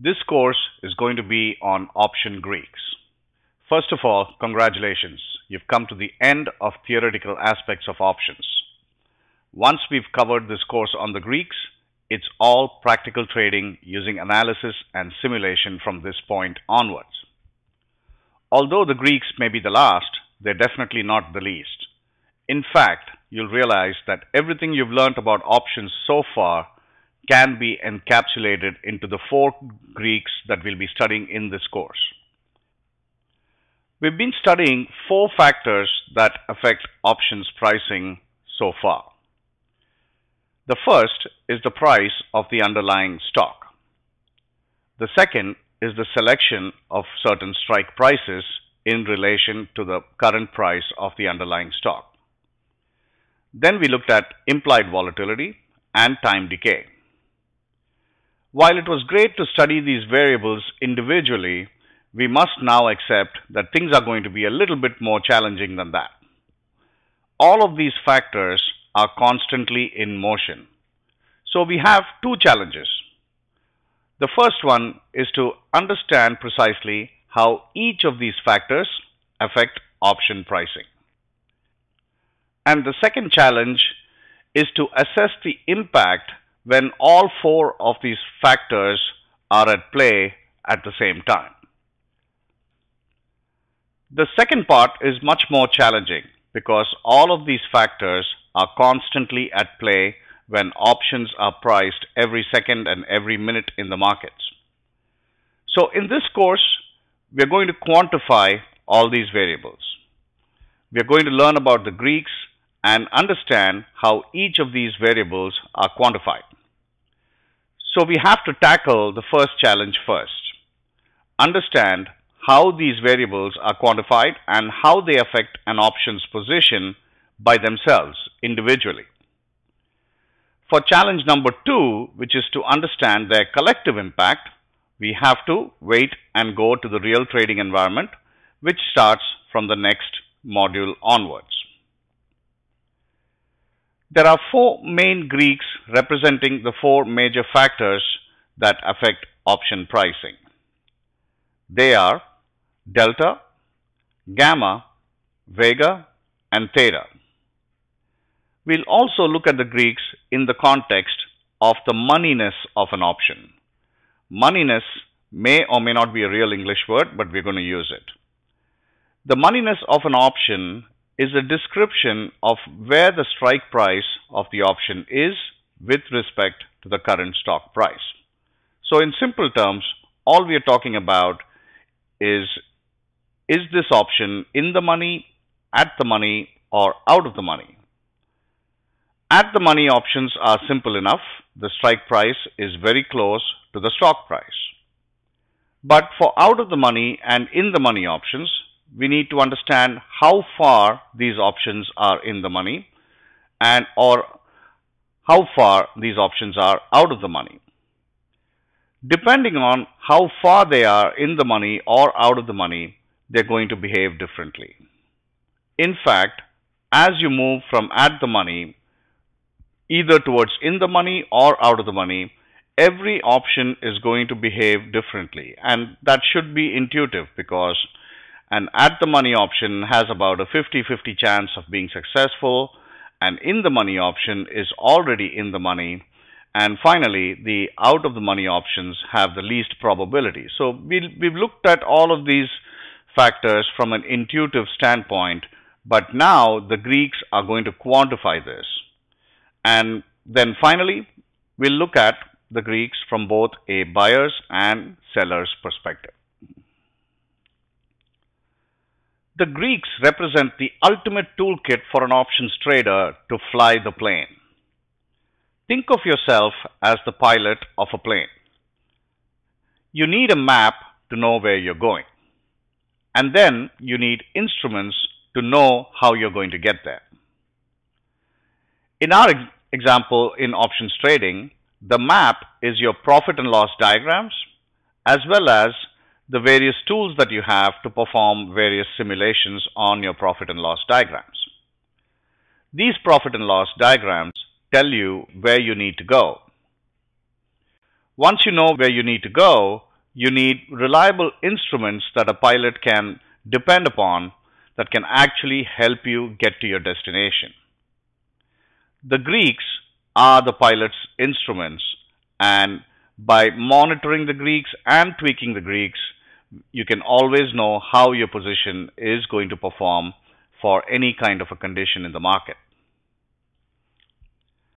This course is going to be on option Greeks. First of all, congratulations. You've come to the end of theoretical aspects of options. Once we've covered this course on the Greeks, it's all practical trading using analysis and simulation from this point onwards. Although the Greeks may be the last, they're definitely not the least. In fact, you'll realize that everything you've learned about options so far can be encapsulated into the 4 Greeks that we'll be studying in this course. We've been studying 4 factors that affect options pricing so far. The first is the price of the underlying stock. The second is the selection of certain strike prices in relation to the current price of the underlying stock. Then we looked at implied volatility and time decay. While it was great to study these variables individually, we must now accept that things are going to be a little bit more challenging than that. All of these factors are constantly in motion. So we have 2 challenges. The first one is to understand precisely how each of these factors affect option pricing. And the second challenge is to assess the impact when all 4 of these factors are at play at the same time. The second part is much more challenging because all of these factors are constantly at play when options are priced every second and every minute in the markets. So in this course, we are going to quantify all these variables. We are going to learn about the Greeks and understand how each of these variables are quantified. So we have to tackle the first challenge first. Understand how these variables are quantified and how they affect an option's position by themselves individually. For challenge number 2, which is to understand their collective impact, we have to wait and go to the real trading environment, which starts from the next module onwards. There are 4 main Greeks representing the 4 major factors that affect option pricing. They are delta, gamma, vega, and theta. We'll also look at the Greeks in the context of the moneyness of an option. Moneyness may or may not be a real English word, but we're going to use it. The moneyness of an option is a description of where the strike price of the option is with respect to the current stock price. So in simple terms, all we are talking about is this option in the money, at the money, or out of the money? At the money options are simple enough. The strike price is very close to the stock price. But for out of the money and in the money options, we need to understand how far these options are in the money or how far these options are out of the money. Depending on how far they are in the money or out of the money, they're going to behave differently. In fact, as you move from at the money, either towards in the money or out of the money, every option is going to behave differently. And that should be intuitive because an at the money option has about a 50-50 chance of being successful, and in the money option is already in the money, and finally the out of the money options have the least probability. So we've looked at all of these factors from an intuitive standpoint, but now the Greeks are going to quantify this. And then finally, we'll look at the Greeks from both a buyer's and seller's perspective. The Greeks represent the ultimate toolkit for an options trader to fly the plane. Think of yourself as the pilot of a plane. You need a map to know where you're going. And then you need instruments to know how you're going to get there. In our example in options trading, the map is your profit and loss diagrams as well as the various tools that you have to perform various simulations on your profit and loss diagrams. These profit and loss diagrams tell you where you need to go. Once you know where you need to go, You need reliable instruments that a pilot can depend upon that can actually help you get to your destination. The Greeks are the pilot's instruments, and by monitoring the Greeks and tweaking the Greeks, you can always know how your position is going to perform for any kind of a condition in the market.